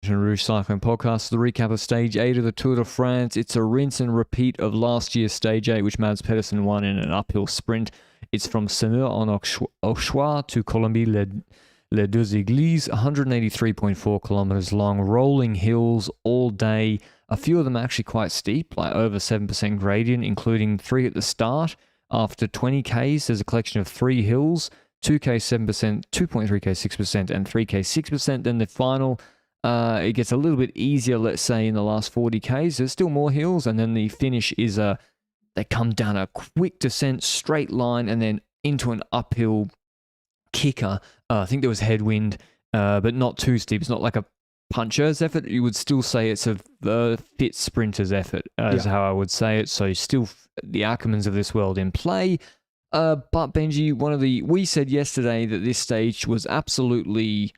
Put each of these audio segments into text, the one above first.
Lanterne Rouge Cycling Podcast, the recap of Stage 8 of the Tour de France. It's a rinse and repeat of last year's Stage 8, which Mads Pedersen won in an uphill sprint. It's from Semur-en-Auxois to Colombie-les Deux Églises, 183.4 kilometers long, rolling hills all day. A few of them actually quite steep, like over 7% gradient, including 3 at the start. After 20 Ks, there's a collection of 3 hills, 2K 7%, 2.3K 6%, and 3K 6%. Then the final... it gets a little bit easier, let's say, in the last 40 Ks. There's still more hills, and then the finish is they come down a quick descent, straight line, and then into an uphill kicker. I think there was headwind, but not too steep. It's not like a puncher's effort. You would still say it's a fit sprinter's effort, is how I would say it. So still the Ackermans of this world in play. But Benji, we said yesterday that this stage was absolutely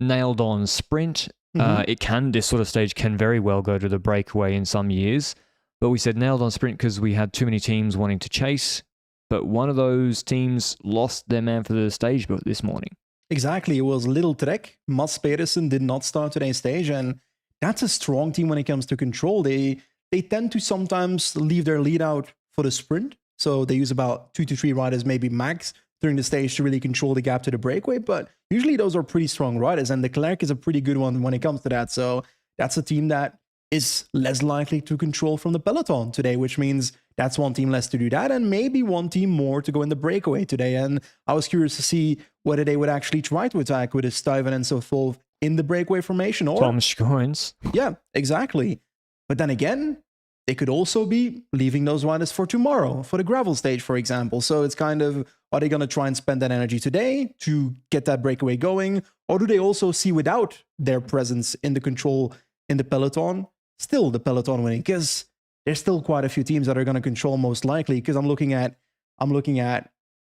nailed on sprint. This sort of stage can very well go to the breakaway in some years, but we said nailed on sprint because we had too many teams wanting to chase, but one of those teams lost their man for the stage this morning. Exactly, it was Little Trek. Mads Pedersen did not start today's stage, and that's a strong team when it comes to control. They tend to sometimes leave their lead out for the sprint, so they use about 2 to 3 riders, maybe max, during the stage to really control the gap to the breakaway, but usually those are pretty strong riders, and Leclerc is a pretty good one when it comes to that. So that's a team that is less likely to control from the peloton today, which means that's one team less to do that, and maybe one team more to go in the breakaway today. And I was curious to see whether they would actually try to attack with a Stuyven and so forth in the breakaway formation. Or Tom Schoens. Yeah, exactly. But then again, they could also be leaving those riders for tomorrow, for the gravel stage, for example. So it's kind of, are they going to try and spend that energy today to get that breakaway going? Or do they also see without their presence in the control in the peloton, still the peloton winning? Because there's still quite a few teams that are going to control most likely. Because I'm looking at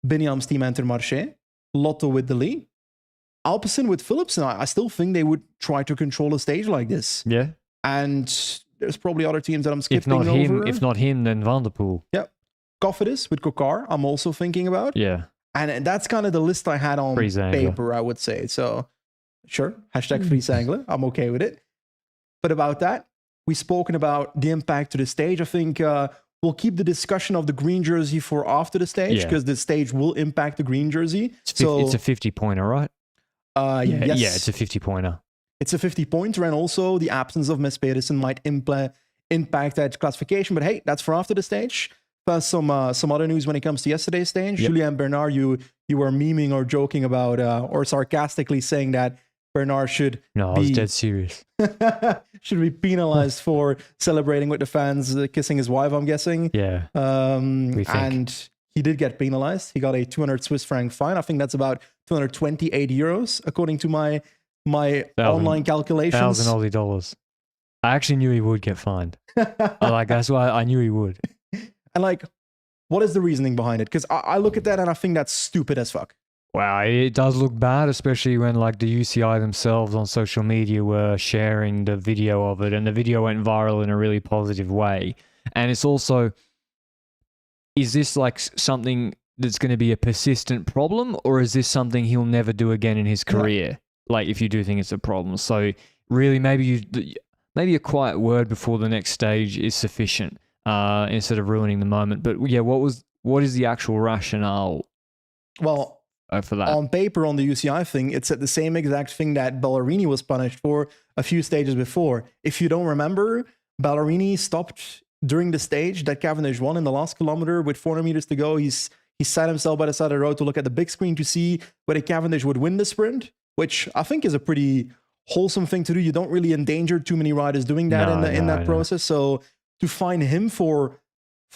Biniam's team Intermarché, Lotto with the Lee, Alpecin with Philipsen. I still think they would try to control a stage like this. Yeah. And there's probably other teams that I'm skipping over. If not him, then Van der Poel. Yeah. Cofidis with Kokar, I'm also thinking about. Yeah. And that's kind of the list I had on paper, I would say. So, sure, hashtag FirstCycling. I'm okay with it. But about that, we've spoken about the impact to the stage. I think we'll keep the discussion of the green jersey for after the stage, because the stage will impact the green jersey. It's a 50-pointer, right? Yes. Yeah, it's a 50-pointer. It's a 50-pointer, and also the absence of Mads Pedersen might impact that classification. But hey, that's for after the stage. Plus some other news when it comes to yesterday's stage. Yep. Julien Bernard, you were memeing or joking about, or sarcastically saying that Bernard should I was dead serious. should be penalized for celebrating with the fans, kissing his wife, I'm guessing. Yeah. And he did get penalized. He got a 200 Swiss franc fine. I think that's about 228 euros, according to my online calculations. 1,000 Aussie dollars. I actually knew he would get fined. That's why I knew he would. And what is the reasoning behind it? Because I look at that and I think that's stupid as fuck. Wow, it does look bad, especially when the UCI themselves on social media were sharing the video of it, and the video went viral in a really positive way. And it's also, is this something that's going to be a persistent problem, or is this something he'll never do again in his career? Right. If you do think it's a problem. So really, maybe a quiet word before the next stage is sufficient, instead of ruining the moment. But yeah, what is the actual rationale? Well, for that? On paper, on the UCI thing, it said the same exact thing that Ballerini was punished for a few stages before. If you don't remember, Ballerini stopped during the stage that Cavendish won in the last kilometer with 400 meters to go. He sat himself by the side of the road to look at the big screen to see whether Cavendish would win the sprint, which I think is a pretty wholesome thing to do. You don't really endanger too many riders doing that in that process. So to fine him for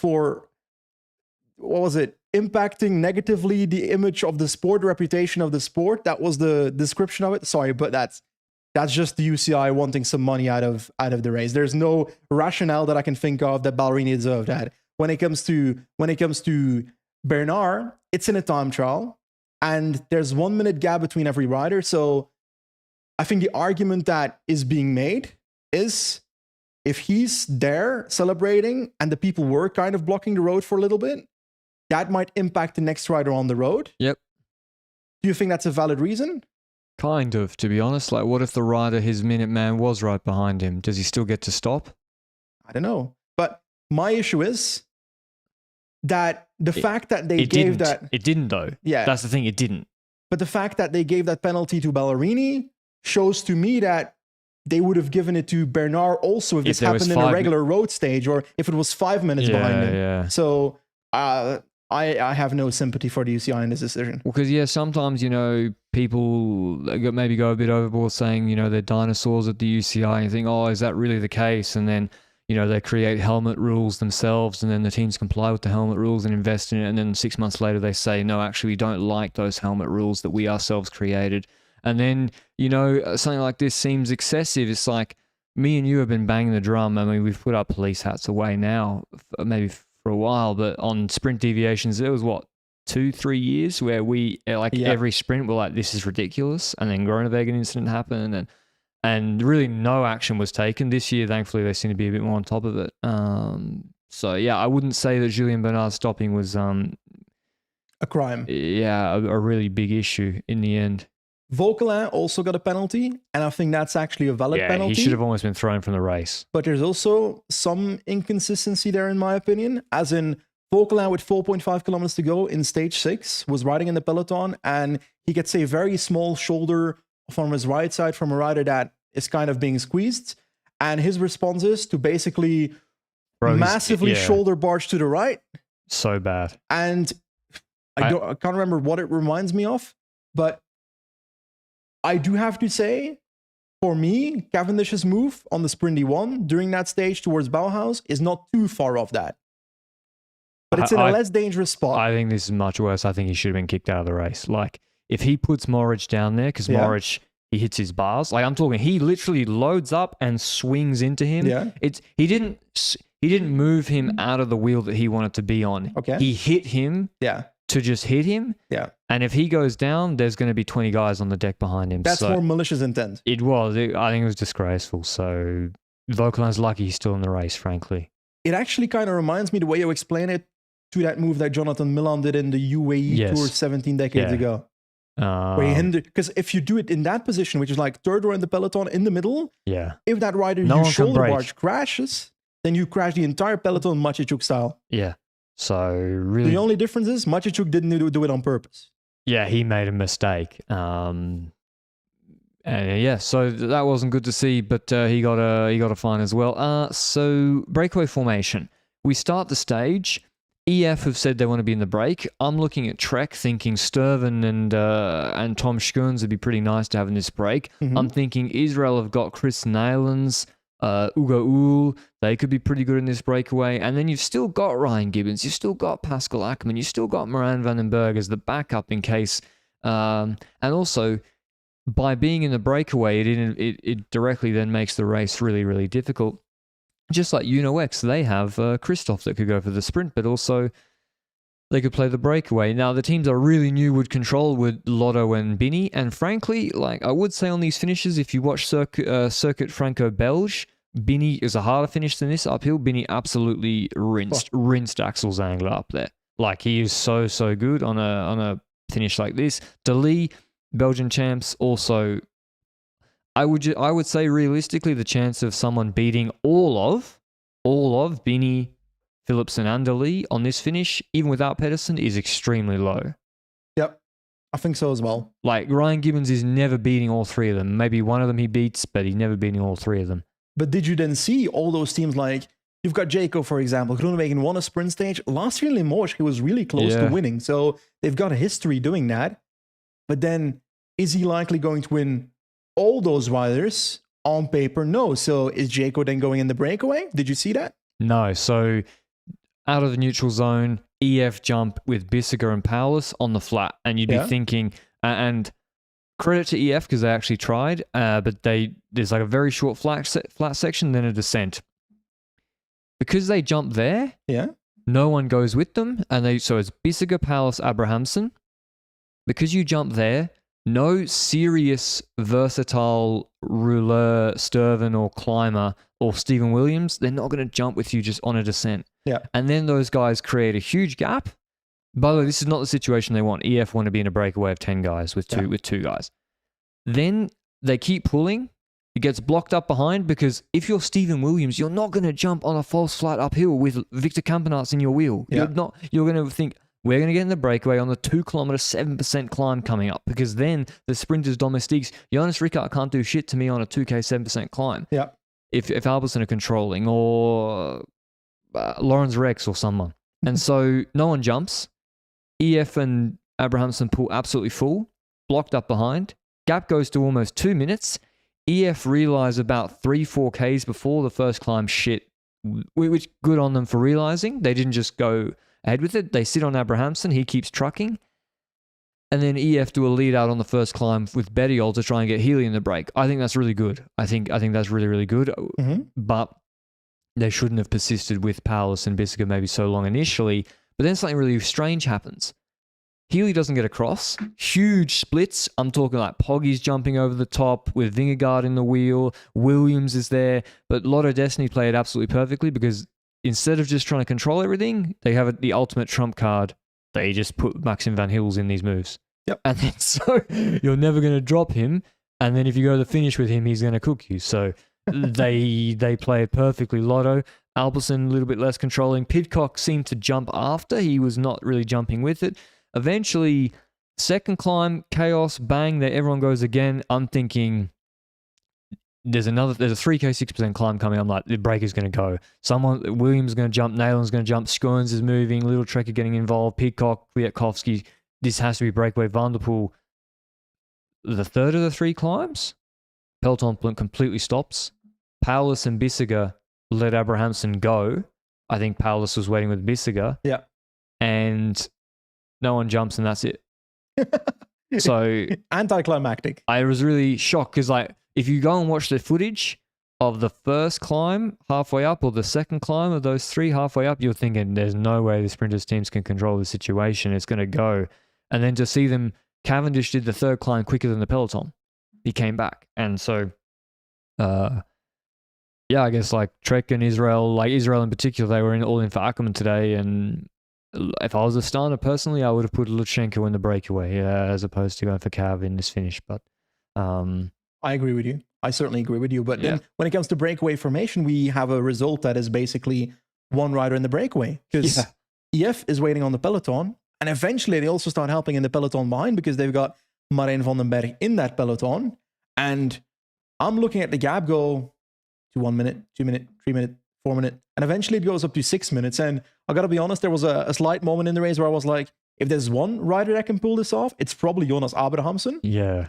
what was it? Impacting negatively the image of the sport, the reputation of the sport. That was the description of it. Sorry, but that's just the UCI wanting some money out of the race. There's no rationale that I can think of that Ballerini deserved that. When it comes to Bernard, it's in a time trial, and there's 1 minute gap between every rider. So I think the argument that is being made is, if he's there celebrating and the people were kind of blocking the road for a little bit, that might impact the next rider on the road. Yep. Do you think that's a valid reason? Kind of, to be honest. Like, what if the rider, his minute man, was right behind him? Does he still get to stop? I don't know. But my issue is that the fact that they It gave didn't. that... It didn't, though. Yeah. That's the thing. It didn't. But the fact that they gave that penalty to Ballerini shows to me that they would have given it to Bernard also if this there was happened in a 5 regular road stage, or if it was 5 minutes behind him. Yeah. So I have no sympathy for the UCI in this decision. Well, because, sometimes, people maybe go a bit overboard saying, they're dinosaurs at the UCI, and you think, oh, is that really the case? And then, they create helmet rules themselves, and then the teams comply with the helmet rules and invest in it. And then 6 months later, they say, no, actually, we don't like those helmet rules that we ourselves created. And then, something like this seems excessive. It's like, me and you have been banging the drum. I mean, we've put our police hats away now, maybe for a while, but on sprint deviations, there was 2-3 years where we, every sprint, we're like, this is ridiculous. And then Groenewegen incident happened, and really no action was taken. This year, thankfully, they seem to be a bit more on top of it. So, yeah, I wouldn't say that Julien Bernard's stopping was... a crime. Yeah, a really big issue in the end. Vauquelin also got a penalty, and I think that's actually a valid penalty. He should have almost been thrown from the race. But there's also some inconsistency there, in my opinion, as in Vauquelin with 4.5 kilometers to go in stage 6 was riding in the peloton, and he gets a very small shoulder from his right side from a rider that is kind of being squeezed, and his response is to basically massively shoulder barge to the right. So bad. And I can't remember what it reminds me of, but I do have to say, for me, Cavendish's move on the Sprinty 1 during that stage towards Bauhaus is not too far off that. But it's in a less dangerous spot. I think this is much worse. I think he should have been kicked out of the race. Like, if he puts Morich down there, because Morich, he hits his bars. Like, I'm talking, he literally loads up and swings into him. Yeah. He didn't move him out of the wheel that he wanted to be on. Okay. He hit him. Yeah. To just hit him. Yeah. And if he goes down, there's going to be 20 guys on the deck behind him. That's more malicious intent. It was. I think it was disgraceful. So Vauquelin's lucky he's still in the race, frankly. It actually kind of reminds me the way you explain it to that move that Jonathan Milan did in the UAE Tour 17 decades ago. Where he hindered, because if you do it in that position, which is like third row in the peloton in the middle, if that rider you shoulder barge crashes, then you crash the entire peloton Maciejczuk style. Yeah. So really, the only difference is Maciejczuk didn't do it on purpose. Yeah, he made a mistake. So that wasn't good to see, but he got a fine as well. So breakaway formation. We start the stage. EF have said they want to be in the break. I'm looking at Trek, thinking Sturven and Tom Schoens would be pretty nice to have in this break. Mm-hmm. I'm thinking Israel have got Chris Neylands, Ugo Uhl, they could be pretty good in this breakaway. And then you've still got Ryan Gibbons, you've still got Pascal Ackermann, you've still got Moran van den Berg as the backup in case. And also, by being in the breakaway, it directly then makes the race really, really difficult. Just like Uno X, they have Christoph that could go for the sprint, but also they could play the breakaway. Now, the teams I really knew would control were Lotto and Binny. And frankly, like I would say on these finishes, if you watch Circuit Franco-Belge, Binny is a harder finish than this uphill. Binny absolutely rinsed Axel Zangler up there. Like he is so good on a finish like this. Dali, Belgian champs, also. I would say realistically the chance of someone beating all of Binny, Philipsen and Dali on this finish, even without Pedersen, is extremely low. Yep, I think so as well. Like Ryan Gibbons is never beating all three of them. Maybe one of them he beats, but he's never beating all three of them. But did you then see all those teams like, you've got Jaco, for example, Groenewegen won a sprint stage. Last year in Limoges, he was really close to winning. So they've got a history doing that. But then, is he likely going to win all those riders? On paper? No. So is Jaco then going in the breakaway? Did you see that? No. So out of the neutral zone, EF jump with Bissiger and Paulus on the flat. And you'd be thinking, and credit to EF because they actually tried, but there's like a very short flat section, then a descent. Because they jump there, no one goes with them, and so it's Bissiger, Paulus, Abrahamsen. Because you jump there, no serious versatile rouleur, Sturven or climber or Stephen Williams, they're not going to jump with you just on a descent. Yeah. And then those guys create a huge gap. By the way, this is not the situation they want. EF want to be in a breakaway of 10 guys with two guys. Then they keep pulling. It gets blocked up behind because if you're Stephen Williams, you're not going to jump on a false flat uphill with Victor Campenaerts in your wheel. Yeah. You're going to think, we're going to get in the breakaway on the 2 kilometer, 7% climb coming up, because then the sprinters domestiques, Jonas Ricard can't do shit to me on a 2K 7% climb. Yeah. If Albertson are controlling, or Lawrence Rex or someone. And so no one jumps. EF and Abrahamson pull absolutely full, blocked up behind. Gap goes to almost 2 minutes. EF realize about 3-4 Ks before the first climb shit, which good on them for realizing. They didn't just go ahead with it. They sit on Abrahamson. He keeps trucking. And then EF do a lead out on the first climb with Bettiol to try and get Healy in the break. I think that's really good. I think that's really, really good. Mm-hmm. But they shouldn't have persisted with Powless and Bissiger maybe so long initially. But then something really strange happens. Healy doesn't get across. Huge splits. I'm talking like Poggy's jumping over the top with Vingegaard in the wheel. Williams is there. But Lotto Destiny play it absolutely perfectly because instead of just trying to control everything, they have the ultimate trump card. They just put Maxim Van Hills in these moves. Yep. And then so you're never going to drop him. And then if you go to the finish with him, he's going to cook you. So they play it perfectly. Lotto. Alberson a little bit less controlling. Pidcock seemed to jump after. He was not really jumping with it. Eventually, second climb, chaos, bang, there everyone goes again. I'm thinking there's a 3K 6% climb coming. I'm like, the break is going to go. Williams is going to jump, Nalen's going to jump, Scoons is moving, Little Trekker getting involved, Pidcock, Kwiatkowski. This has to be breakaway. Van der Poel, the third of the 3 climbs, Peloton completely stops. Powless and Bissiger let Abrahamson go. I think Powless was waiting with Bissiger. Yeah. And no one jumps and that's it. So anticlimactic. I was really shocked because like if you go and watch the footage of the first climb halfway up or the second climb of those 3 halfway up, you're thinking there's no way the sprinters teams can control the situation. It's going to go. And then to see them, Cavendish did the third climb quicker than the Peloton. He came back. And so, yeah, I guess like Trek and Israel, like Israel in particular, they were all in for Ackerman today. And if I was a starter personally, I would have put Lutsenko in the breakaway as opposed to going for Cav in this finish. But I agree with you. I certainly agree with you. But then when it comes to breakaway formation, we have a result that is basically one rider in the breakaway because EF is waiting on the Peloton. And eventually they also start helping in the Peloton behind because they've got Marijn van den Berg in that Peloton. And I'm looking at the gap go to 1 minute, 2 minute, 3 minute, 4 minute. And eventually it goes up to 6 minutes. And I got to be honest, there was a slight moment in the race where I was like, if there's one rider that can pull this off, it's probably Jonas Abrahamson. Yeah.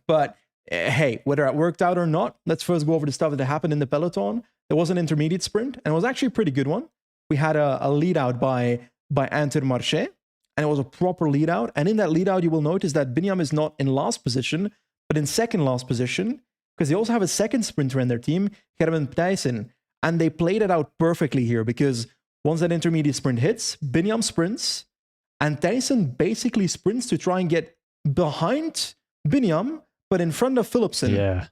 But hey, whether it worked out or not, let's first go over the stuff that happened in the Peloton. There was an intermediate sprint, and it was actually a pretty good one. We had a lead out by Intermarché, and it was a proper lead out. And in that lead out, you will notice that Binyam is not in last position, but in second last position, because they also have a second sprinter in their team, Gerben Thijssen. And they played it out perfectly here, because once that intermediate sprint hits, Binyam sprints, and Thijssen basically sprints to try and get behind Binyam, but in front of Philipsen,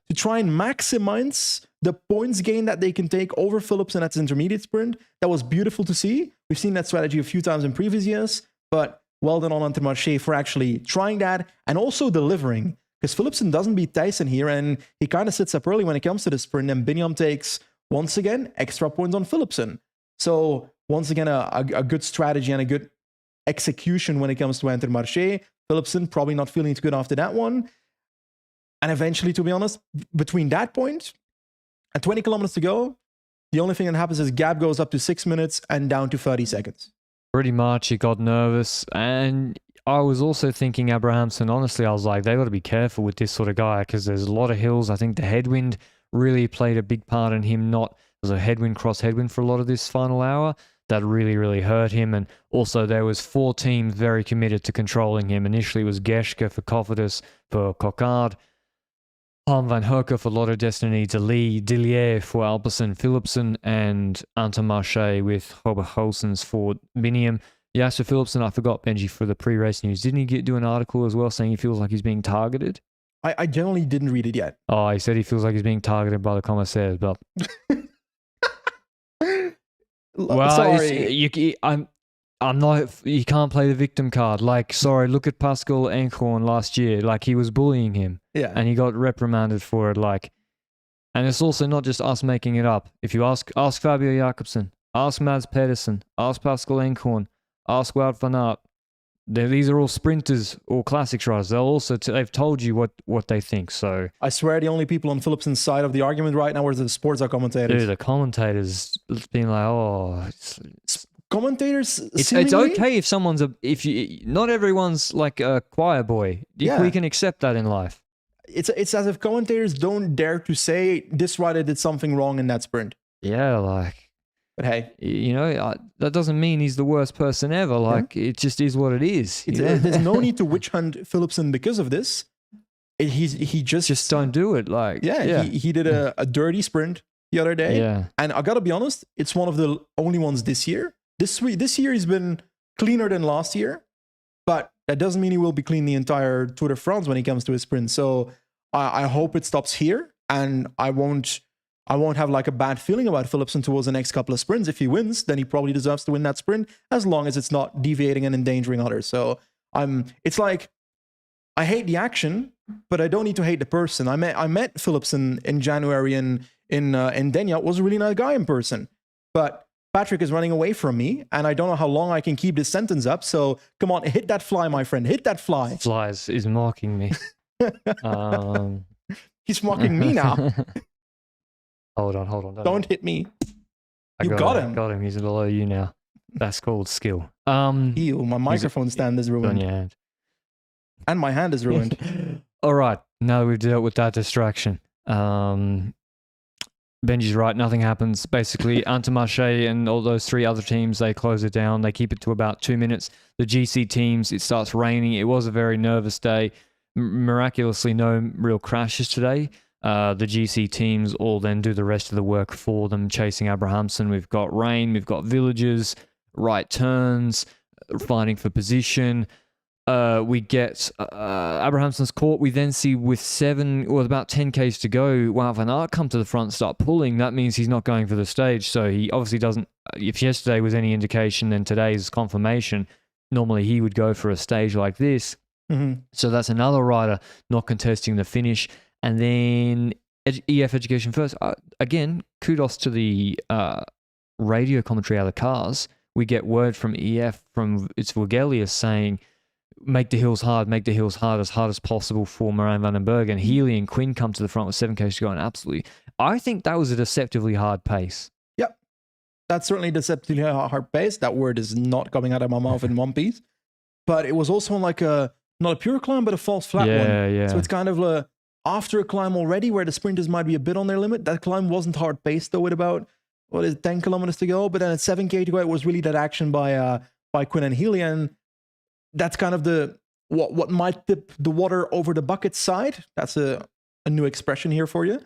to try and maximize the points gain that they can take over Philipsen at his intermediate sprint. That was beautiful to see. We've seen that strategy a few times in previous years, but well done on Intermarché for actually trying that and also delivering, because Philipsen doesn't beat Thijssen here, and he kind of sits up early when it comes to the sprint, and Binyam takes, once again, extra points on Philipsen. So once again, a good strategy and a good execution when it comes to Intermarché. Philipsen probably not feeling too good after that one. And eventually, to be honest, between that point and 20 kilometers to go, the only thing that happens is gap goes up to 6 minutes and down to 30 seconds. Pretty much, it got nervous. And I was also thinking Abrahamson, honestly, I was like, they got to be careful with this sort of guy because there's a lot of hills. I think the headwind really played a big part in him there was a headwind, cross headwind for a lot of this final hour. That really, really hurt him. And also there was 4 teams very committed to controlling him. Initially it was Geschke for Cofidis, for Coquard, Harm van Herke for Lotto Destiny, Dillier for Alberson, Philipsen, and Intermarché with Robert Holsens for Biniam. Yeah, so Philipsen, I forgot, Benji, for the pre-race news. Didn't he do an article as well saying he feels like he's being targeted? I generally didn't read it yet. Oh, he said he feels like he's being targeted by the commissaires, but... Well, sorry. You can't play the victim card. Like, sorry, look at Pascal Enkhorn last year. Like, he was bullying him. Yeah. And he got reprimanded for it. Like, and it's also not just us making it up. If you ask Fabio Jakobsen, ask Mads Pedersen, ask Pascal Enkhorn, ask Wout van Aert. These are all sprinters or classics riders. They've told you what they think. So I swear the only people on Philipsen's side of the argument right now are the sports commentators. dude, the commentators being like, oh, commentators. It's okay if not everyone's like a choir boy. Yeah. We can accept that in life. It's as if commentators don't dare to say this rider did something wrong in that sprint. Yeah, like, but hey, that doesn't mean he's the worst person ever. Like, it just is what it is. There's no need to witch hunt Philipsen because of this. He just don't do it. Like, he did a dirty sprint the other day. Yeah, and I gotta be honest, it's one of the only ones this year. This year he's been cleaner than last year, but that doesn't mean he will be clean the entire Tour de France when he comes to his sprint. So I hope it stops here, and I won't have like a bad feeling about Philipsen towards the next couple of sprints. If he wins, then he probably deserves to win that sprint, as long as it's not deviating and endangering others. So it's like, I hate the action, but I don't need to hate the person. I met Philipsen in January in Denya. Was a really nice guy in person, but Patrick is running away from me, and I don't know how long I can keep this sentence up. So come on, hit that fly, my friend. Hit that fly. Flies is mocking me. He's mocking me now. Hold on. Don't hit me. I got him. Got him. He's below you now. That's called skill. Ew, my microphone stand is ruined. On your hand. And my hand is ruined. All right. Now that we've dealt with that distraction. Benji's right. Nothing happens. Basically, Intermarché and all those three other teams, they close it down. They keep it to about 2 minutes. The GC teams, it starts raining. It was a very nervous day. Miraculously, no real crashes today. The GC teams all then do the rest of the work for them, chasing Abrahamsen. We've got rain. We've got villages, right turns, fighting for position. We get Abrahamsen's caught. We then see with about 10 Ks to go, Wout van Aert come to the front, start pulling. That means he's not going for the stage. So he obviously doesn't. If yesterday was any indication, then today's confirmation. Normally he would go for a stage like this. Mm-hmm. So that's another rider not contesting the finish. And then EF Education First. Again, kudos to the radio commentary out of the cars. We get word from EF, from it's Vogelius saying, make the hills hard as hard as possible for Moran van den Berg. And Healy and Quinn come to the front with 7 Ks to go. And absolutely, I think that was a deceptively hard pace. Yep. That's certainly deceptively hard pace. That word is not coming out of my mouth in one piece. But it was also like not a pure climb, but a false flat one. Yeah. So it's kind of after a climb already where the sprinters might be a bit on their limit. That climb wasn't hard paced though, with about 10 kilometers to go. But then at 7K to go, it was really that action by Quinn and Healy. And that's kind of what might tip the water over the bucket side. That's a new expression here for you.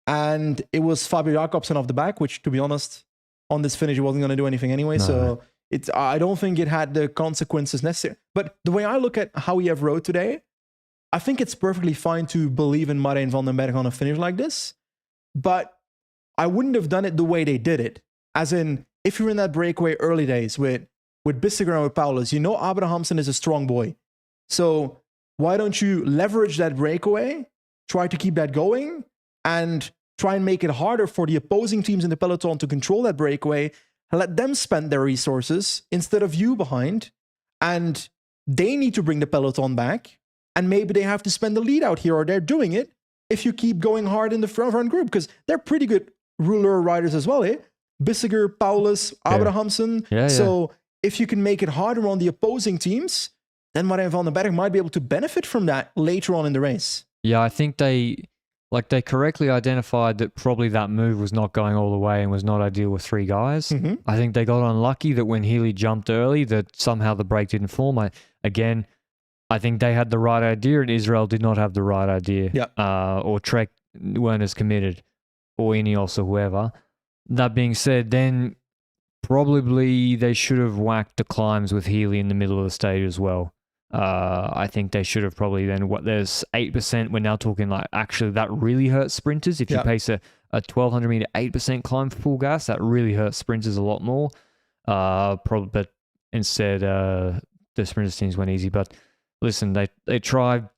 And it was Fabio Jakobsen off the back, which, to be honest, on this finish, it wasn't going to do anything anyway. No. So I don't think it had the consequences necessary. But the way I look at how EF rode today, I think it's perfectly fine to believe in Marijn van den Berg on a finish like this. But I wouldn't have done it the way they did it. As in, if you're in that breakaway early days with Bissiger and with Paulus, Abrahamsen is a strong boy. So why don't you leverage that breakaway, try to keep that going, and try and make it harder for the opposing teams in the peloton to control that breakaway, and let them spend their resources instead of you behind, and they need to bring the peloton back, and maybe they have to spend the lead out here, or they're doing it if you keep going hard in the front group, because they're pretty good ruler riders as well, eh? Bissiger, Paulus, Abrahamsen. Yeah. So if you can make it harder on the opposing teams, then Marijn van den Berg might be able to benefit from that later on in the race. Yeah, I think they correctly identified that probably that move was not going all the way and was not ideal with 3 guys. Mm-hmm. I think they got unlucky that when Healy jumped early, that somehow the brake didn't form. I think they had the right idea and Israel did not have the right idea. Yeah. Or Trek weren't as committed, or Ineos or whoever. That being said, then probably they should have whacked the climbs with Healy in the middle of the stage as well. I think they should have probably then, there's 8%. We're now talking like, actually that really hurts sprinters. If you pace a 1200 meter 8% climb for full gas, that really hurts sprinters a lot more. But Instead, the sprinters teams went easy. But listen, they tried.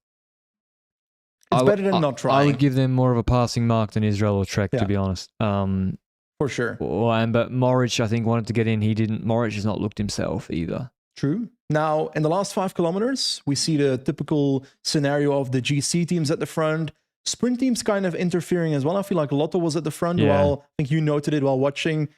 It's better than not trying. I would give them more of a passing mark than Israel or Trek, to be honest. For sure. But Moritz, I think, wanted to get in. He didn't. Moritz has not looked himself either. True. Now, in the last 5 kilometers, we see the typical scenario of the GC teams at the front. Sprint teams kind of interfering as well. I feel like Lotto was at the front. While I think you noted it while watching.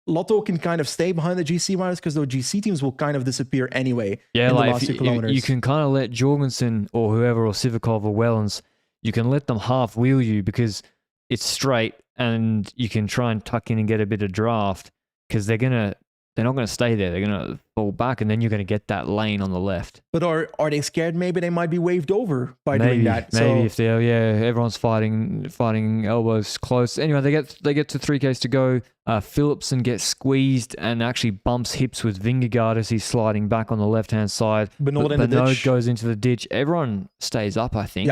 Lotto can kind of stay behind the GC riders because the GC teams will kind of disappear anyway. Yeah, in like the last 2 kilometers. You can kind of let Jorgensen or whoever, or Sivakov or Wellens, you can let them half wheel you because it's straight and you can try and tuck in and get a bit of draft because they're not gonna stay there. They're gonna fall back, and then you're gonna get that lane on the left. But are they scared? Maybe they might be waved over by doing that. Maybe if they're everyone's fighting elbows close. Anyway, they get to 3Ks to go. Philipsen gets squeezed and actually bumps hips with Vingegaard as he's sliding back on the left hand side. Bernard goes into the ditch. Everyone stays up, I think.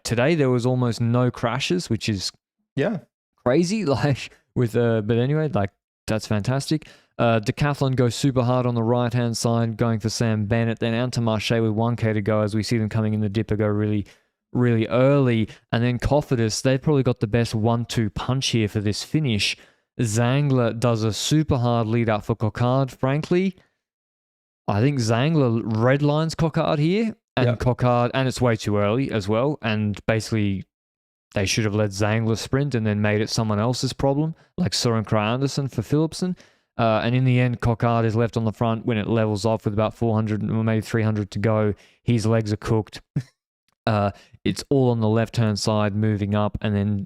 Today there was almost no crashes, which is crazy. But anyway, that's fantastic. Decathlon goes super hard on the right-hand side, going for Sam Bennett. Then Intermarché with 1K to go as we see them coming in the dipper go really, really early. And then Cofidis, they've probably got the best 1-2 punch here for this finish. Zangler does a super hard lead up for Coquard. Frankly, I think Zangler redlines Coquard here. And Coquard, and it's way too early as well. And basically, they should have let Zangler sprint and then made it someone else's problem, like Søren Kragh Andersen for Philipsen. And in the end, Coquard is left on the front when it levels off with about 400 or maybe 300 to go. His legs are cooked. It's all on the left-hand side moving up. And then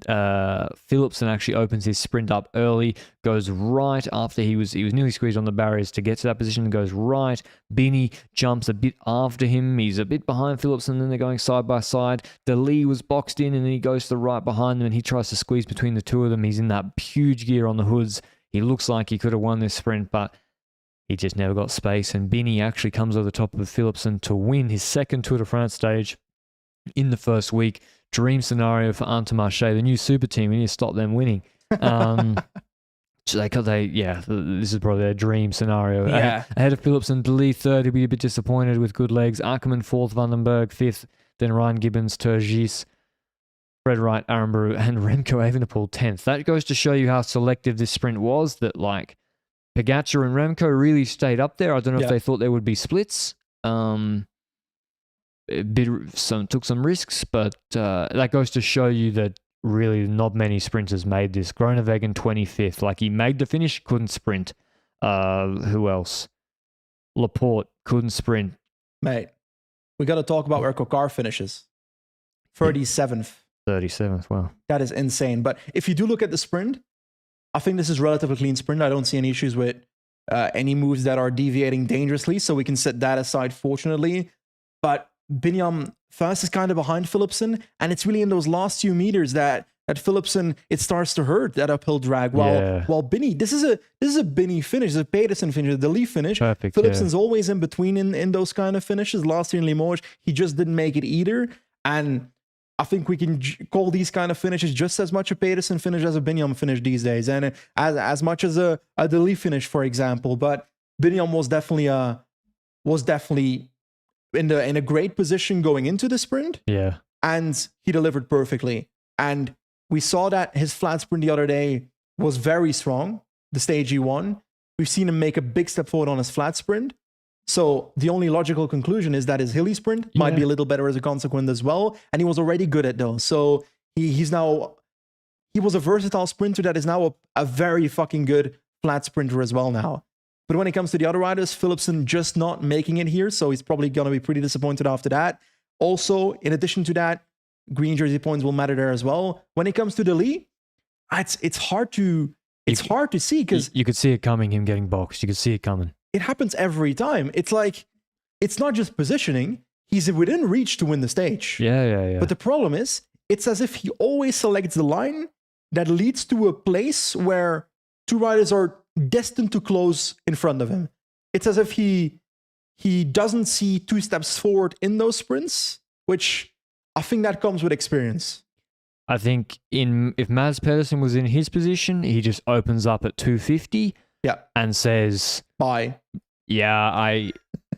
Philipsen actually opens his sprint up early, goes right after he was nearly squeezed on the barriers to get to that position, goes right. Bini jumps a bit after him. He's a bit behind Philipsen, then they're going side by side. De Lee was boxed in, and then he goes to the right behind them, and he tries to squeeze between the two of them. He's in that huge gear on the hoods. He looks like he could have won this sprint, but he just never got space. And Bini actually comes over the top of Philipsen to win his second Tour de France stage in the first week. Dream scenario for Intermarché, the new super team. We need to stop them winning. This is probably their dream scenario. Ahead of Philipsen, De Lee third. He'll be a bit disappointed with good legs. Ackermann fourth, Vandenberg fifth. Then Ryan Gibbons, Turgis, Fred Wright, Arenberg, and Remco Evenepoel 10th. That goes to show you how selective this sprint was, that Pogacar and Remco really stayed up there. I don't know if they thought there would be splits. Took some risks, but that goes to show you that really not many sprinters made this. Groenewegen 25th. He made the finish, couldn't sprint. Who else? Laporte couldn't sprint. Mate, we got to talk about where Coquard finishes. 37th. 37th, wow. That is insane. But if you do look at the sprint, I think this is relatively clean sprint. I don't see any issues with any moves that are deviating dangerously, so we can set that aside, fortunately. But Binyam first is kind of behind Philipsen, and it's really in those last few meters that Philipsen, it starts to hurt, that uphill drag. While Binny, this is a Binny finish, a Pedersen finish, the Lee finish. Perfect, Philipsen's always in between in those kind of finishes. Last year in Limoges, he just didn't make it either. And I think we can call these kind of finishes just as much a Pedersen finish as a Binyam finish these days, and as much as a De Lee finish, for example. But Binyam was definitely in a great position going into the sprint. Yeah. And he delivered perfectly. And we saw that his flat sprint the other day was very strong, the stage he won. We've seen him make a big step forward on his flat sprint. So the only logical conclusion is that his hilly sprint might be a little better as a consequence as well. And he was already good at those. So he was a versatile sprinter that is now a very fucking good flat sprinter as well now. But when it comes to the other riders, Philipsen just not making it here, so he's probably going to be pretty disappointed after that. Also, in addition to that, green jersey points will matter there as well. When it comes to De Lee, it's hard to see, because you could see it coming, him getting boxed. You could see it coming. It happens every time. It's like, it's not just positioning. He's within reach to win the stage. Yeah. But the problem is, it's as if he always selects the line that leads to a place where two riders are destined to close in front of him. It's as if he doesn't see 2 steps forward in those sprints, which I think that comes with experience. I think if Mads Pedersen was in his position, he just opens up at 250 Yeah. and says, Bye. yeah,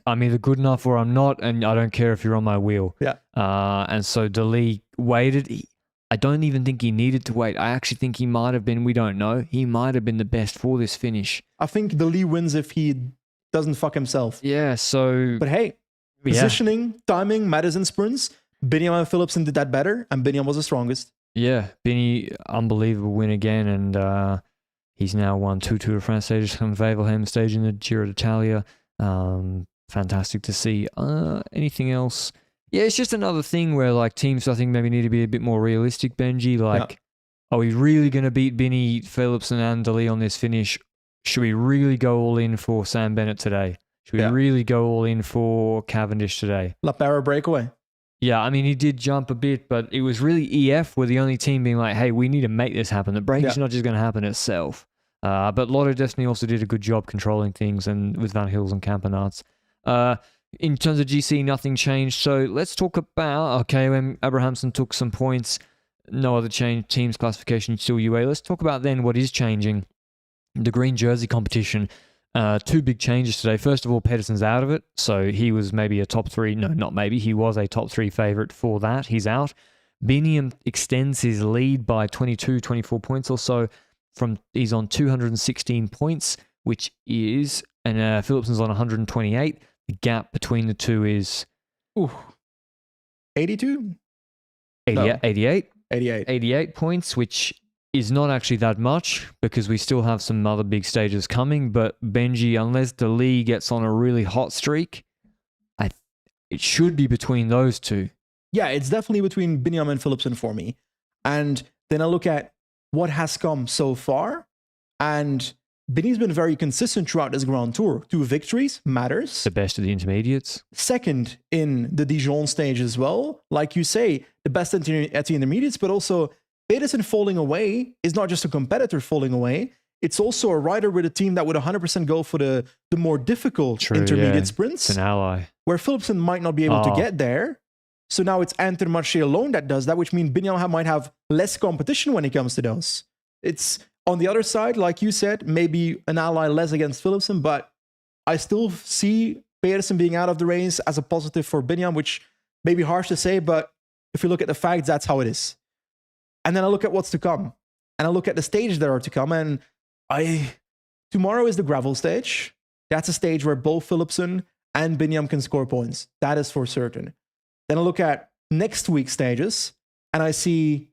I'm either good enough or I'm not, and I don't care if you're on my wheel. Yeah. And so DeLee waited. I don't even think he needed to wait. I actually think he might have been, we don't know, he might have been the best for this finish. I think the Lee wins if he doesn't fuck himself. Yeah, so... But hey, positioning, timing matters in sprints. Biniam and Philipsen did that better, and Biniam was the strongest. Yeah, Binny, unbelievable win again, and he's now won 2 Tour de France stages, come Wevelgem stage in the Giro d'Italia. Fantastic to see. Anything else? Yeah, it's just another thing where like teams, I think, maybe need to be a bit more realistic, Benji. Like, are we really going to beat Binny, Philipsen, and DeLee on this finish? Should we really go all in for Sam Bennett today? Should we really go all in for Cavendish today? La Para breakaway. Yeah, I mean, he did jump a bit, but it was really EF were the only team being like, hey, we need to make this happen. The break is not just going to happen itself. But Lotto Destiny also did a good job controlling things, and with Van Hills and Campenaerts. In terms of GC, nothing changed. So let's talk about, okay, when Abrahamson took some points, no other change, team's classification still UA. Let's talk about then what is changing. The green jersey competition. 2 big changes today. First of all, Pedersen's out of it. So he was maybe a top 3. No, not maybe. He was a top 3 favorite for that. He's out. Biniam extends his lead by 22, 24 points or so. He's on 216 points, which is, and Philipsen's on 128. The gap between the two is 82? 88. 88. 88 points, which is not actually that much because we still have some other big stages coming. But Benji, unless DeLee gets on a really hot streak, it should be between those two. Yeah, it's definitely between Biniam and Philipsen for me. And then I look at what has come so far, and Binny's been very consistent throughout this Grand Tour. 2 victories matters. The best of the intermediates. Second in the Dijon stage as well. Like you say, the best at the intermediates, but also Pedersen falling away is not just a competitor falling away. It's also a rider with a team that would 100% go for the more difficult intermediate sprints. It's an ally. Where Philipsen might not be able to get there. So now it's Intermarché alone that does that, which means Biniam might have less competition when it comes to those. It's on the other side, like you said, maybe an ally less against Philipsen, but I still see Pedersen being out of the race as a positive for Biniam, which may be harsh to say, but if you look at the facts, that's how it is. And then I look at what's to come. And I look at the stages that are to come. And tomorrow is the gravel stage. That's a stage where both Philipsen and Biniam can score points. That is for certain. Then I look at next week's stages, and I see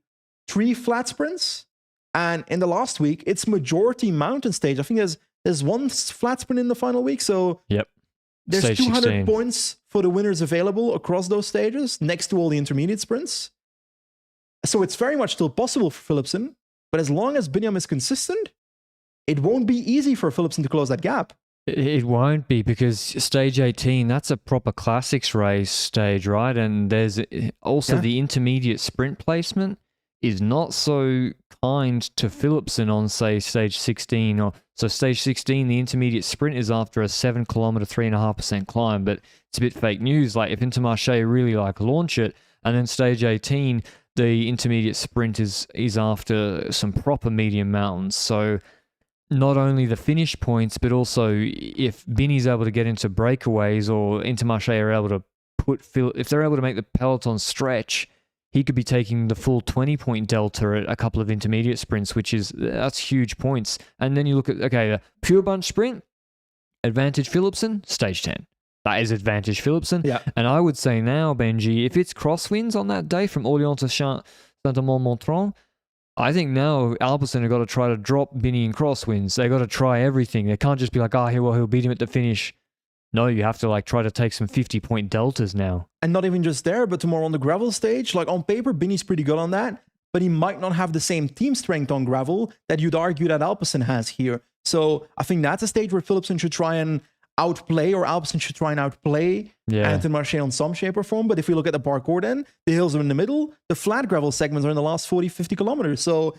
3 flat sprints. And in the last week, it's majority mountain stage. I think there's 1 flat sprint in the final week. So there's stage 200 16 points for the winners available across those stages, next to all the intermediate sprints. So it's very much still possible for Philipsen. But as long as Biniam is consistent, it won't be easy for Philipsen to close that gap. It won't be, because stage 18, that's a proper classics race stage, right? And there's also the intermediate sprint placement is not so kind to Philipsen on, say, stage 16. So stage 16, the intermediate sprint is after a 7 kilometer, 3.5% climb, but it's a bit fake news. Like if Intermarché really launch it, and then stage 18, the intermediate sprint is after some proper medium mountains. So not only the finish points, but also if Binny's able to get into breakaways, or Intermarché are able to if they're able to make the peloton stretch, he could be taking the full 20-point delta at a couple of intermediate sprints, that's huge points. And then you look at, the pure bunch sprint, advantage Philipsen, stage 10. That is advantage Philipsen. Yeah. And I would say now, Benji, if it's crosswinds on that day from Orléans to Saint-Amand-Montrond, I think now Alpecin have got to try to drop Binny in crosswinds. They've got to try everything. They can't just be like, he'll beat him at the finish. No, you have to try to take some 50-point deltas now. And not even just there, but tomorrow on the gravel stage, on paper, Binny's pretty good on that, but he might not have the same team strength on gravel that you'd argue that Alpecin has here. So I think that's a stage where Philipsen should try and outplay, or Alpecin should try and outplay Intermarché on some shape or form. But if we look at the parkour then, the hills are in the middle, the flat gravel segments are in the last 40, 50 kilometers. So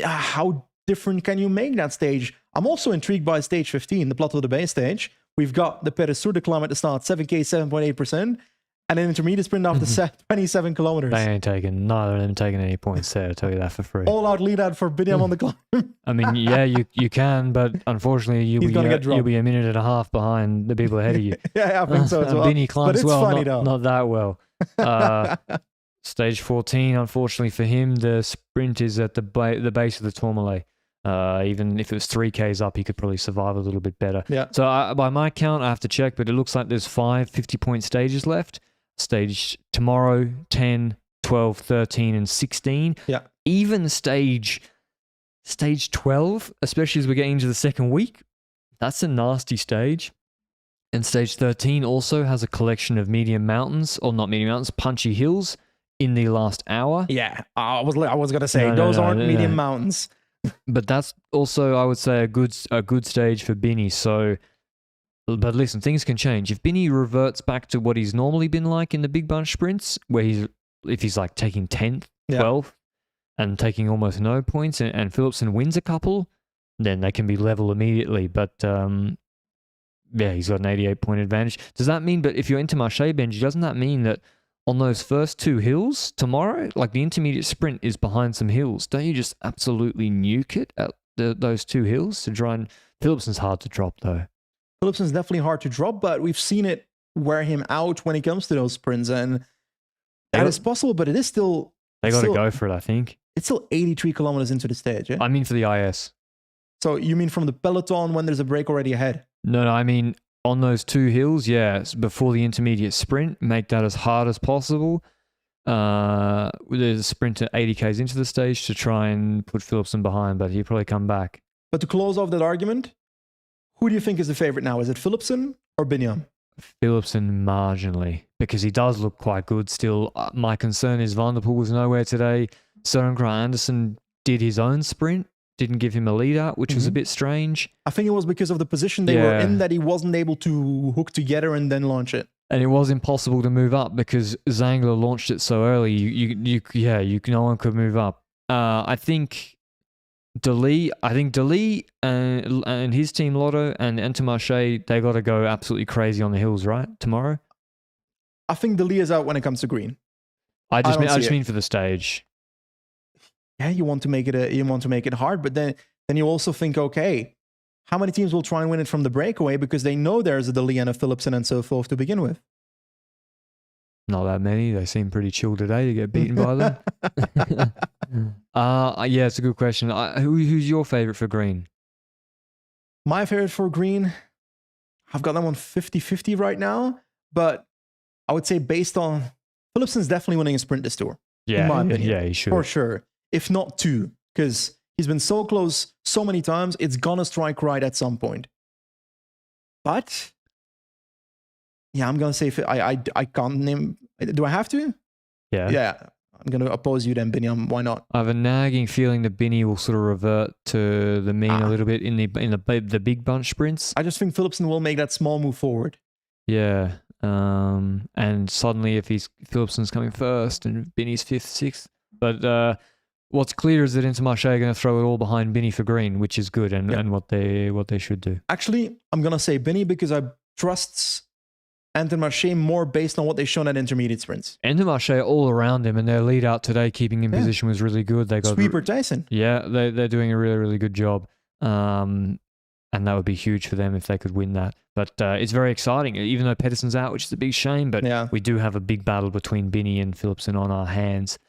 how different can you make that stage? I'm also intrigued by stage 15, the Plateau de Bay stage. We've got the Péresur de Clam at the start, 7K, 7.8%. and an intermediate sprint after 27 kilometers. They ain't taking, neither of them taking any points there, I'll tell you that for free. All out lead out for Biniam on the climb. I mean, yeah, you can, but unfortunately He's gonna get dropped. you'll be a minute and a half behind the people ahead of you. Yeah, I think so as well. Binny But climbs it's well, funny though. not that well. Stage 14, unfortunately for him, the sprint is at the base of the Tourmalet. Even if it was 3Ks up, he could probably survive a little bit better. Yeah. So by my count, I have to check, but it looks like there's 5 50-point stages left. Stage tomorrow, 10, 12, 13, and 16. Yeah. Even stage 12, especially as we're getting into the second week, that's a nasty stage. And stage 13 also has a collection of medium mountains, or not medium mountains, punchy hills in the last hour. Yeah, I was gonna say those aren't medium mountains. But that's also, I would say, a good stage for Binny. So, but listen, things can change. If Binny reverts back to what he's normally been like in the big bunch sprints, where if he's like taking 10th, 12th, and taking almost no points, and Philipsen wins a couple, then they can be level immediately. But yeah, he's got an 88-point advantage. Does that mean? But if you're into Marche, Benji, doesn't that mean that on those first 2 hills tomorrow, like the intermediate sprint is behind some hills, don't you just absolutely nuke it at those 2 hills to try and... Philipsen's hard to drop though. Philipsen's definitely hard to drop, but we've seen it wear him out when it comes to those sprints, and that is possible, but it is still... They got to go for it, I think. It's still 83 kilometers into the stage, yeah? I mean for the IS. So you mean from the peloton when there's a break already ahead? No, I mean... On those 2 hills, before the intermediate sprint, make that as hard as possible. There's a sprint at 80Ks into the stage to try and put Philipsen behind, but he'll probably come back. But to close off that argument, who do you think is the favorite now? Is it Philipsen or Biniam? Philipsen marginally, because he does look quite good still. My concern is Van der Poel was nowhere today. Søren Kragh Andersen did his own sprint. Didn't give him a lead out, which was a bit strange. I think it was because of the position they were in that he wasn't able to hook together and then launch it. And it was impossible to move up because Zangler launched it so early. No one could move up. I think Dali and his team Lotto and Intermarché, they got to go absolutely crazy on the hills, right? Tomorrow. I think Dali is out when it comes to green. I just mean for the stage. Yeah, you want to make it hard, but then you also think, okay, how many teams will try and win it from the breakaway because they know there's a Dali and a Philipsen and so forth to begin with? Not that many. They seem pretty chill today to get beaten by them. Yeah, it's a good question. Who's your favorite for green? My favorite for green, I've got them on 50-50 right now, but I would say based on Philipsen's definitely winning a sprint this tour. Yeah, in my opinion. Yeah, he should. For sure. If not 2, because he's been so close so many times, it's gonna strike right at some point. But yeah, I'm gonna say I can't name. Do I have to? Yeah. Yeah. I'm gonna oppose you then, Biniam. Why not? I have a nagging feeling that Binny will sort of revert to the mean a little bit in the big bunch sprints. I just think Philipsen will make that small move forward. Yeah. And suddenly if Philipsen's coming first and Binny's 5th, 6th. But what's clear is that Intermarché are going to throw it all behind Binny for green, which is good and what they should do. Actually, I'm going to say Binny because I trust Intermarché more based on what they've shown at intermediate sprints. Intermarché all around him, and their lead out today, keeping in position, was really good. They got Sweeper Tyson. Yeah, they're doing a really, really good job. And that would be huge for them if they could win that. But it's very exciting, even though Pedersen's out, which is a big shame. But we do have a big battle between Binny and Philipsen on our hands.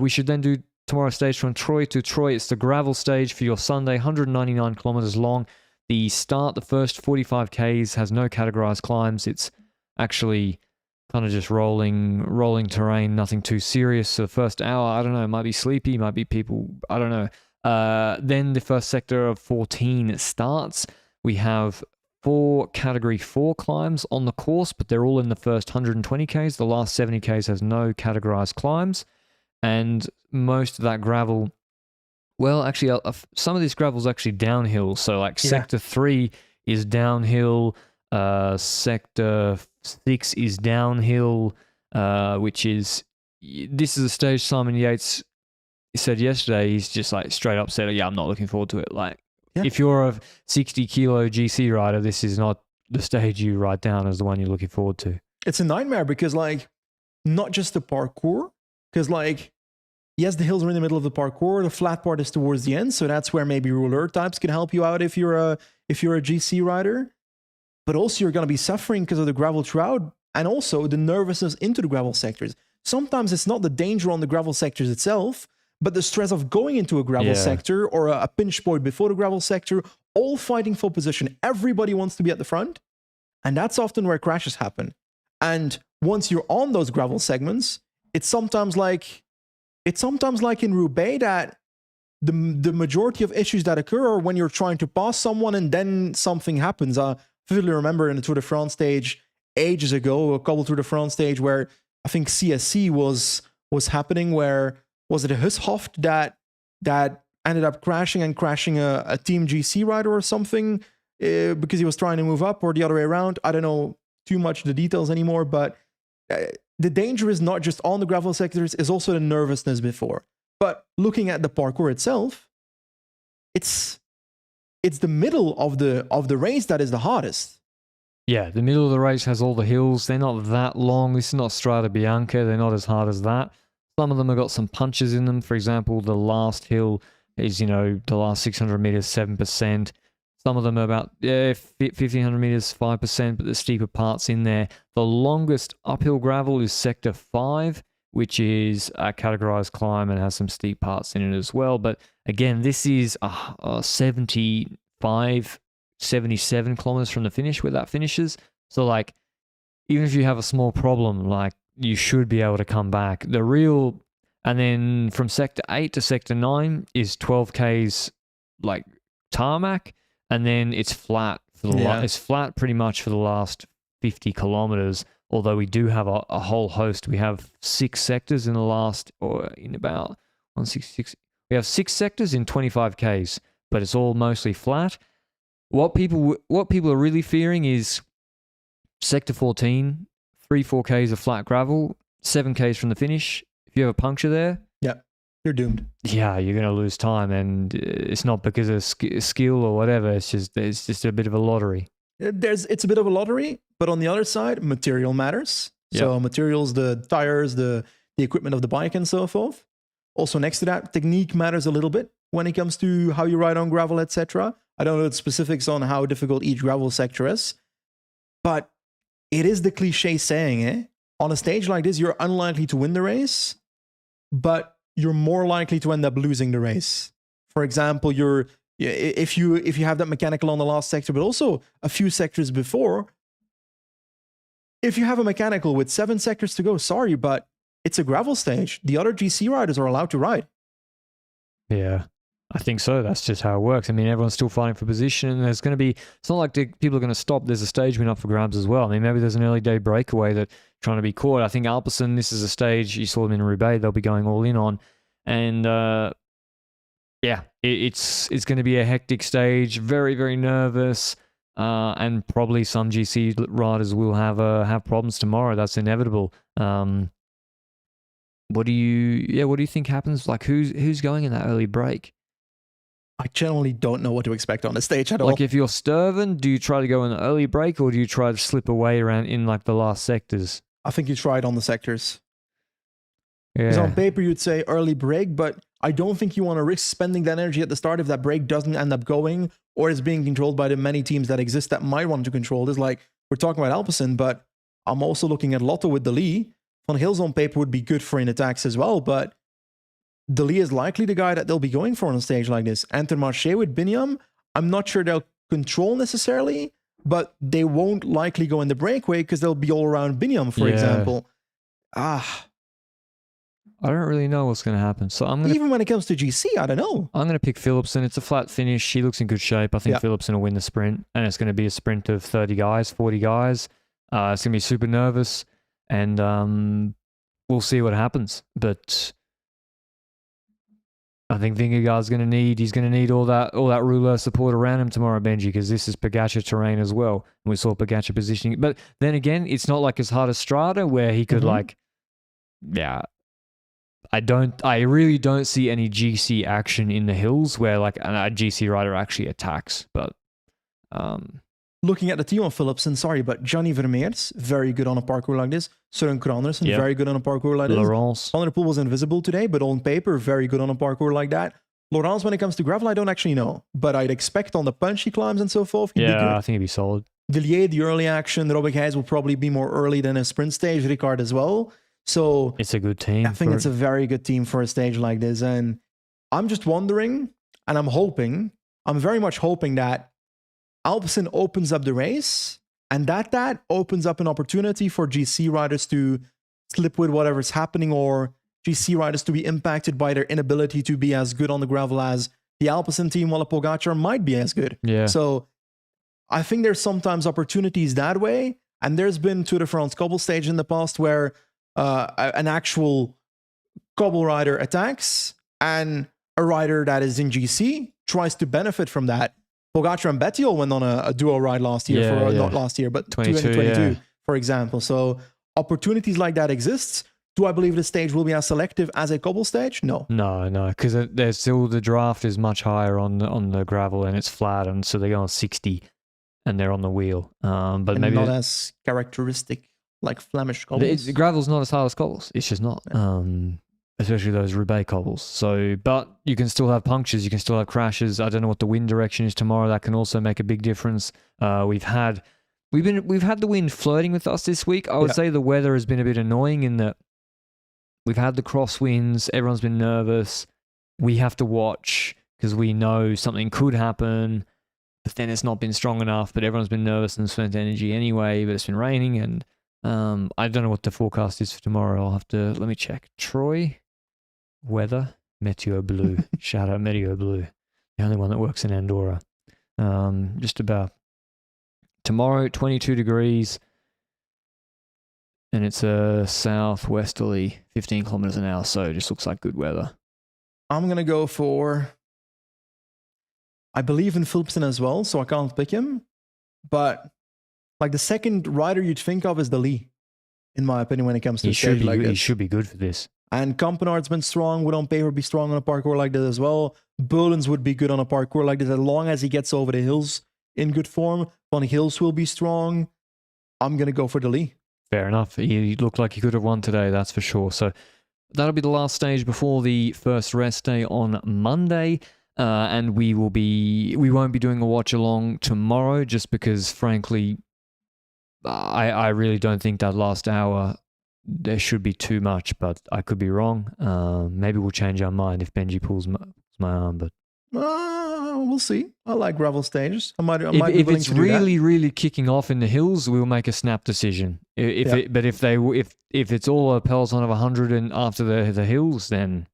We should then do tomorrow's stage from Troyes to Troyes. It's the gravel stage for your Sunday, 199 kilometers long. The first 45 Ks has no categorized climbs. It's actually kind of just rolling terrain, nothing too serious. So the first hour, I don't know, might be sleepy, might be people, I don't know. Then the first sector of 14 starts. We have 4 category 4 climbs on the course, but they're all in the first 120 Ks. The last 70 Ks has no categorized climbs. And most of that gravel, well, actually, some of this gravel is actually downhill. So like sector 3 is downhill. Sector 6 is downhill, this is a stage Simon Yates said yesterday. He's just like straight up said, yeah, I'm not looking forward to it. Like, if you're a 60 kilo GC rider, this is not the stage you write down as the one you're looking forward to. It's a nightmare because like not just the parkour, because like, yes, the hills are in the middle of the parkour. The flat part is towards the end, so that's where maybe ruler types can help you out if you're a GC rider. But also you're going to be suffering because of the gravel throughout, and also the nervousness into the gravel sectors. Sometimes it's not the danger on the gravel sectors itself, but the stress of going into a gravel sector or a pinch point before the gravel sector, all fighting for position. Everybody wants to be at the front, and that's often where crashes happen. And once you're on those gravel segments, it's sometimes like in Roubaix that the majority of issues that occur are when you're trying to pass someone and then something happens. I vividly remember in the Tour de France stage ages ago, a couple Tour de France stage where I think CSC was happening, where was it a Hushoft that ended up crashing a Team GC rider or something because he was trying to move up, or the other way around. I don't know too much the details anymore, but the danger is not just on the gravel sectors, it's also the nervousness before. But looking at the parkour itself, it's the middle of the race that is the hardest. Yeah, the middle of the race has all the hills. They're not that long. This is not Strada Bianca. They're not as hard as that. Some of them have got some punches in them. For example, the last hill is, the last 600 meters, 7%. Some of them are about 1,500 meters, 5%, but the steeper parts in there. The longest uphill gravel is Sector 5, which is a categorized climb and has some steep parts in it as well. But again, this is 75, 77 kilometers from the finish where that finishes. So like, even if you have a small problem, like you should be able to come back. And then from Sector 8 to Sector 9 is 12 Ks like tarmac. And then it's flat it's flat pretty much for the last 50 kilometers. Although we do have a whole host. We have 6 sectors in about 166. We have 6 sectors in 25 Ks, but it's all mostly flat. What people are really fearing is Sector 14, 3-4 Ks of flat gravel, 7 Ks from the finish. If you have a puncture there, you're doomed. Yeah, you're going to lose time, and it's not because of skill or whatever. It's just a bit of a lottery. It's a bit of a lottery, but on the other side, material matters. Yep. So materials, the tires, the equipment of the bike, and so forth. Also, next to that, technique matters a little bit when it comes to how you ride on gravel, etc. I don't know the specifics on how difficult each gravel sector is, but it is the cliche saying, on a stage like this, you're unlikely to win the race, but you're more likely to end up losing the race. For example, if you have that mechanical on the last sector, but also a few sectors before, if you have a mechanical with 7 sectors to go, sorry, but it's a gravel stage. The other GC riders are allowed to ride. Yeah, I think so. That's just how it works. I mean, everyone's still fighting for position, and it's not like people are going to stop. There's a stage win up for grabs as well. I mean, maybe there's an early day breakaway that trying to be caught. I think Alpecin, this is a stage, you saw them in Roubaix, they'll be going all in on. And it's going to be a hectic stage, very, very nervous, and probably some GC riders will have problems tomorrow. That's inevitable. What do you think happens? Like, who's going in that early break? I generally don't know what to expect on the stage at all. Like, if you're Sturven, do you try to go in the early break, or do you try to slip away around in like the last sectors? I think you try it on the sectors. Yeah. Because on paper you'd say early break, but I don't think you want to risk spending that energy at the start if that break doesn't end up going, or is being controlled by the many teams that exist that might want to control this. Like, we're talking about Alpecin, but I'm also looking at Lotto with Deli. Van Hills on paper would be good for in attacks as well, but Deli is likely the guy that they'll be going for on a stage like this. Intermarché with Binyam, I'm not sure they'll control necessarily, but they won't likely go in the breakaway because they'll be all around Binyam, for example. I don't really know what's going to happen. So even when it comes to GC, I don't know. I'm going to pick Philipsen. It's a flat finish. He looks in good shape. I think Philipsen will win the sprint, and it's going to be a sprint of 30 guys, 40 guys. It's going to be super nervous, and we'll see what happens. But I think Vingegaard's going to need all that ruler support around him tomorrow, Benji, because this is Pogačar terrain as well. And we saw Pogačar positioning. But then again, it's not like as hard as Strada where he could I really don't see any GC action in the hills where like a GC rider actually attacks. But looking at the team of Philipsen, sorry, but Johnny Vermeers, very good on a parkour like this. Søren Krandersen, Yeah. very good on a parkour like this. Laurence. Van der Poel was invisible today, but on paper, very good on a parkour like that. Laurence, when it comes to gravel, I don't actually know, but I'd expect on the punchy climbs and so forth, he'd be Yeah, good. I think he'd be solid. Villiers, the early action, Robert Gijs will probably be more early than a sprint stage, Ricard as well. So It's a good team. I think it's a very good team for a stage like this. And I'm just wondering, and I'm very much hoping that Alpecin opens up the race and that opens up an opportunity for GC riders to slip with whatever's happening, or GC riders to be impacted by their inability to be as good on the gravel as the Alpecin team, while a Pogacar might be as good. Yeah. So I think there's sometimes opportunities that way. And there's been Tour de France cobble stage in the past where an actual cobble rider attacks and a rider that is in GC tries to benefit from that. Pogacar and Bettiol went on a duo ride last year, not last year, but 2022, for example. So opportunities like that exists. Do I believe the stage will be as selective as a cobble stage? No. No, because there's still, the draft is much higher on the gravel and it's flat, and so they go on 60 and they're on the wheel. But and maybe not as characteristic like Flemish cobbles. The gravel's not as hard as cobbles. It's just not. Especially those Roubaix cobbles. So, but you can still have punctures. You can still have crashes. I don't know what the wind direction is tomorrow. That can also make a big difference. We've had the wind flirting with us this week. I would say the weather has been a bit annoying in that we've had the crosswinds. Everyone's been nervous. We have to watch because we know something could happen, but then it's not been strong enough. But everyone's been nervous and spent energy anyway. But it's been raining, and I don't know what the forecast is for tomorrow. I'll have to let me check. Troy. Weather, Meteo Blue. Shout out Meteo Blue, the only one that works in Andorra. Just about tomorrow, 22 degrees, and it's a southwesterly 15 kilometers an hour, so it just looks like good weather. I'm going to go for, I believe in Philipsen as well, so I can't pick him, but like the second rider you'd think of is Dali, in my opinion, when it comes to He stage like this. He should be good for this. And Kampenaard's been strong, would on paper be strong on a parkour like this as well. Bulens would be good on a parkour like this as long as he gets over the hills in good form. Van Hills will be strong. I'm going to go for Dali. Fair enough. He looked like he could have won today, that's for sure. So that'll be the last stage before the first rest day on Monday. And we won't be doing a watch along tomorrow just because, frankly, I really don't think that last hour there should be too much, but I could be wrong. Maybe we'll change our mind if Benji pulls my arm, but we'll see. I like gravel stages. I might be if willing it's to do that. really kicking off in the hills, we'll make a snap decision. But if it's all a peloton of 100 and after the hills, then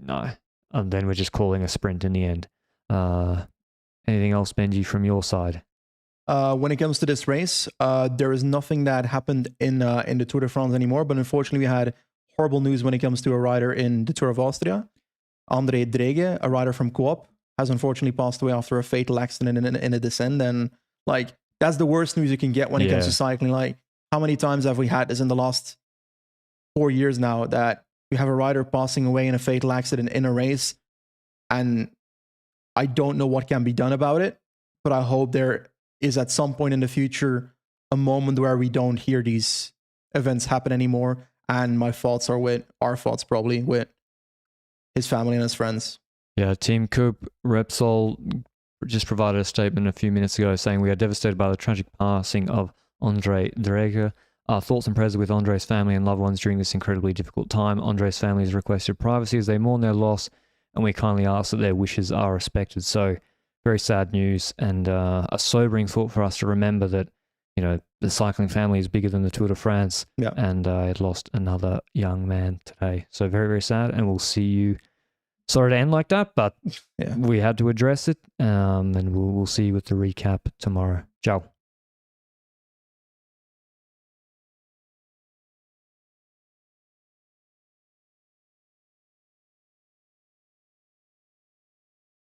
no. And then we're just calling a sprint in the end. Anything else, Benji, from your side? When it comes to this race, there is nothing that happened in the Tour de France anymore, but unfortunately we had horrible news when it comes to a rider in the Tour of Austria. André Drege, a rider from Coop, has unfortunately passed away after a fatal accident in a descent, and like that's the worst news you can get when it comes to cycling. Like, how many times have we had this in the last 4 years now that we have a rider passing away in a fatal accident in a race, and I don't know what can be done about it, but I hope there is at some point in the future a moment where we don't hear these events happen anymore. And my thoughts are with his family and his friends. Yeah, Team Coop Repsol just provided a statement a few minutes ago saying, "We are devastated by the tragic passing of Andre Drege. Our thoughts and prayers are with Andre's family and loved ones during this incredibly difficult time. Andre's family has requested privacy as they mourn their loss, and we kindly ask that their wishes are respected." So, very sad news, and a sobering thought for us to remember that, the cycling family is bigger than the Tour de France, and I had lost another young man today. So very, very sad, and we'll see you. Sorry to end like that, but we had to address it, and we'll see you with the recap tomorrow. Ciao.